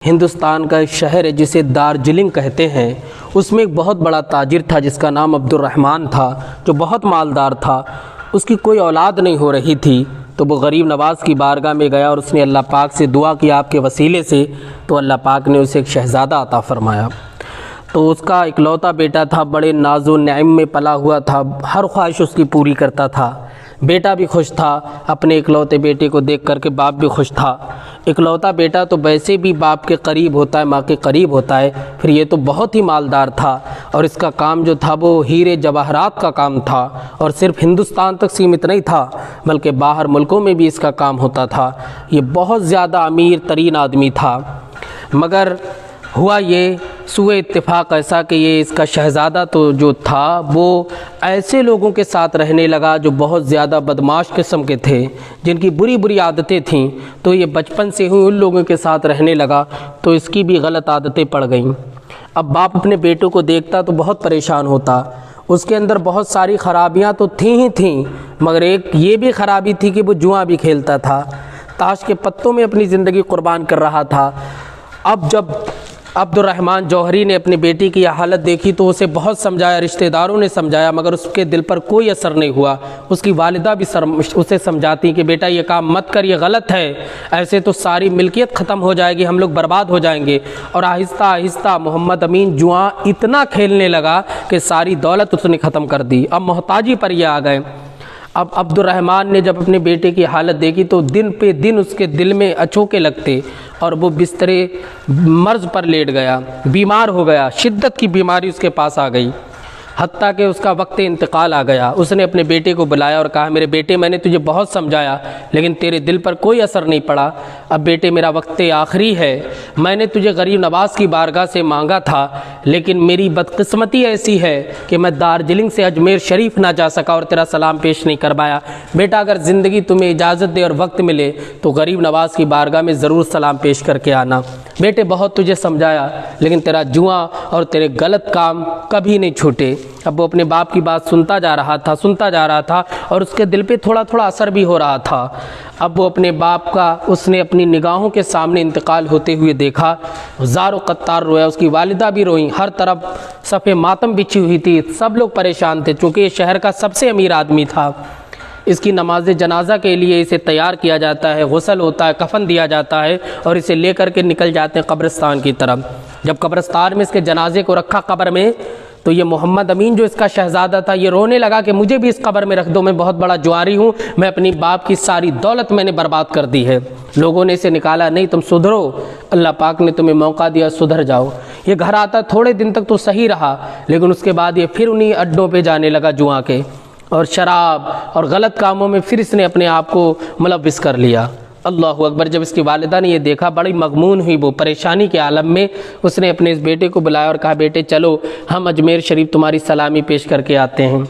ہندوستان کا ایک شہر ہے جسے دارجلنگ کہتے ہیں، اس میں ایک بہت بڑا تاجر تھا جس کا نام عبد الرحمن تھا، جو بہت مالدار تھا۔ اس کی کوئی اولاد نہیں ہو رہی تھی، تو وہ غریب نواز کی بارگاہ میں گیا اور اس نے اللہ پاک سے دعا کی آپ کے وسیلے سے، تو اللہ پاک نے اسے ایک شہزادہ عطا فرمایا۔ تو اس کا اکلوتا بیٹا تھا، بڑے ناز و نعم میں پلا ہوا تھا، ہر خواہش اس کی پوری کرتا تھا۔ بیٹا بھی خوش تھا، اپنے اکلوتے بیٹے کو دیکھ کر کے باپ بھی خوش تھا۔ اکلوتا بیٹا تو ویسے بھی باپ کے قریب ہوتا ہے، ماں کے قریب ہوتا ہے، پھر یہ تو بہت ہی مالدار تھا، اور اس کا کام جو تھا وہ ہیرے جواہرات کا کام تھا، اور صرف ہندوستان تک سیمت نہیں تھا بلکہ باہر ملکوں میں بھی اس کا کام ہوتا تھا۔ یہ بہت زیادہ امیر ترین آدمی تھا، مگر ہوا یہ سوء اتفاق ایسا کہ یہ اس کا شہزادہ تو جو تھا وہ ایسے لوگوں کے ساتھ رہنے لگا جو بہت زیادہ بدمعاش قسم کے تھے، جن کی بری بری عادتیں تھیں، تو یہ بچپن سے ہی ان لوگوں کے ساتھ رہنے لگا، تو اس کی بھی غلط عادتیں پڑ گئیں۔ اب باپ اپنے بیٹوں کو دیکھتا تو بہت پریشان ہوتا۔ اس کے اندر بہت ساری خرابیاں تو تھیں ہی تھیں، مگر ایک یہ بھی خرابی تھی کہ وہ جوا بھی کھیلتا تھا، تاش کے پتوں میں اپنی زندگی قربان کر رہا تھا۔ اب جب عبد الرحمن جوہری نے اپنی بیٹی کی یہ حالت دیکھی تو اسے بہت سمجھایا، رشتہ داروں نے سمجھایا، مگر اس کے دل پر کوئی اثر نہیں ہوا۔ اس کی والدہ بھی اسے سمجھاتی کہ بیٹا یہ کام مت کر، یہ غلط ہے، ایسے تو ساری ملکیت ختم ہو جائے گی، ہم لوگ برباد ہو جائیں گے۔ اور آہستہ آہستہ محمد امین جوا اتنا کھیلنے لگا کہ ساری دولت اس نے ختم کر دی، اب محتاجی پر یہ آ گئے۔ اب عبد الرحمن نے جب اپنے بیٹے کی حالت دیکھی تو دن پہ دن اس کے دل میں اچھوکے لگتے، اور وہ بسترے مرض پر لیٹ گیا، بیمار ہو گیا، شدت کی بیماری اس کے پاس آ گئی، حتیٰ کہ اس کا وقت انتقال آ گیا۔ اس نے اپنے بیٹے کو بلایا اور کہا میرے بیٹے میں نے تجھے بہت سمجھایا لیکن تیرے دل پر کوئی اثر نہیں پڑا، اب بیٹے میرا وقت آخری ہے، میں نے تجھے غریب نواز کی بارگاہ سے مانگا تھا لیکن میری بدقسمتی ایسی ہے کہ میں دارجلنگ سے اجمیر شریف نہ جا سکا اور تیرا سلام پیش نہیں کر پایا۔ بیٹا اگر زندگی تمہیں اجازت دے اور وقت ملے تو غریب نواز کی بارگاہ میں ضرور سلام پیش کر کے آنا۔ بیٹے بہت تجھے سمجھایا لیکن تیرا جوا اور تیرے غلط کام کبھی نہیں چھوٹے۔ اب وہ اپنے باپ کی بات سنتا جا رہا تھا اور اس کے دل پہ تھوڑا تھوڑا اثر بھی ہو رہا تھا۔ اب وہ اپنے باپ کا اس نے اپنی نگاہوں کے سامنے انتقال ہوتے ہوئے دیکھا، زار و قطار رویا، اس کی والدہ بھی روئیں، ہر طرف صف ماتم بچھی ہوئی تھی، سب لوگ پریشان تھے چونکہ یہ شہر کا سب سے امیر آدمی تھا۔ اس کی نماز جنازہ کے لیے اسے تیار کیا جاتا ہے، غسل ہوتا ہے، کفن دیا جاتا ہے اور اسے لے کر کے نکل جاتے ہیں قبرستان کی طرف۔ جب قبرستان میں اس کے جنازے کو رکھا قبر میں، تو یہ محمد امین جو اس کا شہزادہ تھا یہ رونے لگا کہ مجھے بھی اس قبر میں رکھ دو، میں بہت بڑا جواری ہوں، میں اپنی باپ کی ساری دولت میں نے برباد کر دی ہے۔ لوگوں نے اسے نکالا، نہیں تم سدھرو، اللہ پاک نے تمہیں موقع دیا، سدھر جاؤ۔ یہ گھر آتا تھوڑے دن تک تو صحیح رہا لیکن اس کے بعد یہ پھر انہی اڈوں پہ جانے لگا جوا کے، اور شراب اور غلط کاموں میں پھر اس نے اپنے آپ کو ملوث کر لیا۔ اللہ اکبر۔ جب اس کی والدہ نے یہ دیکھا بڑی مغمون ہوئی، وہ پریشانی کے عالم میں اس نے اپنے اس بیٹے کو بلایا اور کہا بیٹے چلو ہم اجمیر شریف تمہاری سلامی پیش کر کے آتے ہیں۔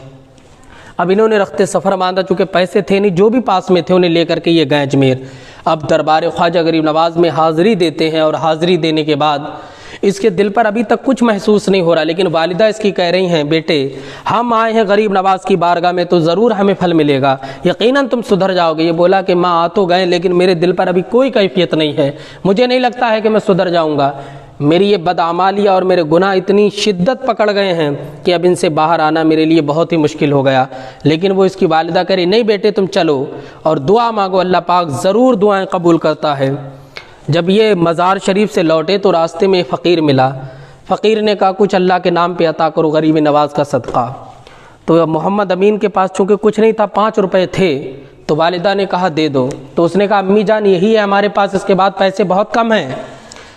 اب انہوں نے رخت سفر باندھا، چونکہ پیسے تھے نہیں، جو بھی پاس میں تھے انہیں لے کر کے یہ گئے اجمیر۔ اب دربار خواجہ غریب نواز میں حاضری دیتے ہیں، اور حاضری دینے کے بعد اس کے دل پر ابھی تک کچھ محسوس نہیں ہو رہا، لیکن والدہ اس کی کہہ رہی ہیں بیٹے ہم آئے ہیں غریب نواز کی بارگاہ میں تو ضرور ہمیں پھل ملے گا، یقیناً تم سدھر جاؤ گے۔ یہ بولا کہ ماں آ تو گئے لیکن میرے دل پر ابھی کوئی کیفیت نہیں ہے، مجھے نہیں لگتا ہے کہ میں سدھر جاؤں گا، میری یہ بدعمالیہ اور میرے گناہ اتنی شدت پکڑ گئے ہیں کہ اب ان سے باہر آنا میرے لیے بہت ہی مشکل ہو گیا۔ لیکن وہ اس کی والدہ کہہ رہی نہیں بیٹے تم چلو اور دعا مانگو، اللہ پاک ضرور دعائیں قبول کرتا ہے۔ جب یہ مزار شریف سے لوٹے تو راستے میں فقیر ملا، فقیر نے کہا کچھ اللہ کے نام پہ عطا کرو، غریب نواز کا صدقہ۔ تو محمد امین کے پاس چونکہ کچھ نہیں تھا، 5 روپے تھے، تو والدہ نے کہا دے دو، تو اس نے کہا امی جان یہی ہے ہمارے پاس، اس کے بعد پیسے بہت کم ہیں۔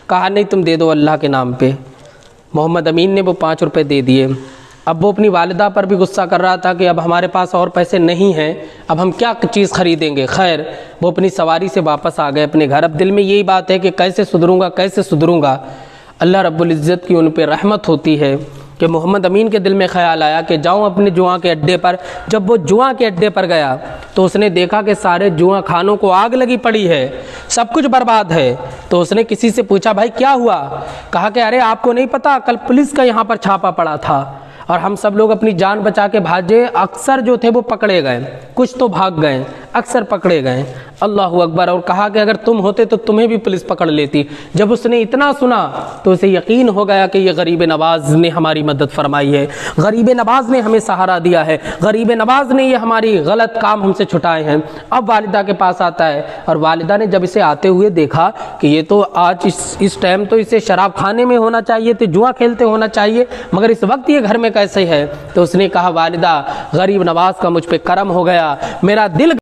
کہا نہیں تم دے دو اللہ کے نام پہ۔ محمد امین نے وہ 5 روپے دے دیے۔ اب وہ اپنی والدہ پر بھی غصہ کر رہا تھا کہ اب ہمارے پاس اور پیسے نہیں ہیں، اب ہم کیا چیز خریدیں گے۔ خیر وہ اپنی سواری سے واپس آ گئے اپنے گھر۔ اب دل میں یہی بات ہے کہ کیسے سدھروں گا۔ اللہ رب العزت کی ان پہ رحمت ہوتی ہے کہ محمد امین کے دل میں خیال آیا کہ جاؤں اپنے جواں کے اڈے پر۔ جب وہ جواں کے اڈے پر گیا تو اس نے دیکھا کہ سارے جواں خانوں کو آگ لگی پڑی ہے، سب کچھ برباد ہے۔ تو اس نے کسی سے پوچھا بھائی کیا ہوا؟ کہا کہ ارے آپ کو نہیں پتا کل پولیس کا یہاں پر چھاپا پڑا تھا، اور ہم سب لوگ اپنی جان بچا کے بھاجے، اکثر جو تھے وہ پکڑے گئے، کچھ تو بھاگ گئے، اکثر پکڑے گئے۔ اللہ اکبر، اور کہا کہ اگر تم ہوتے تو تمہیں بھی پولیس پکڑ لیتی۔ جب اس نے اتنا سنا تو اسے یقین ہو گیا کہ یہ غریب نواز نے ہماری مدد فرمائی ہے، غریب نواز نے ہمیں سہارا دیا ہے، غریب نواز نے یہ ہماری غلط کام ہم سے چھٹائے ہیں۔ اب والدہ کے پاس آتا ہے، اور والدہ نے جب اسے آتے ہوئے دیکھا کہ یہ تو آج اس ٹائم تو اسے شراب خانے میں ہونا چاہیے تھے، جوا کھیلتے ہونا چاہیے، مگر اس وقت یہ گھر میں کیسے ہے؟ تو اس نے کہا والدہ، غریب نواز کا مجھ پہ کرم ہو گیا، میرا دل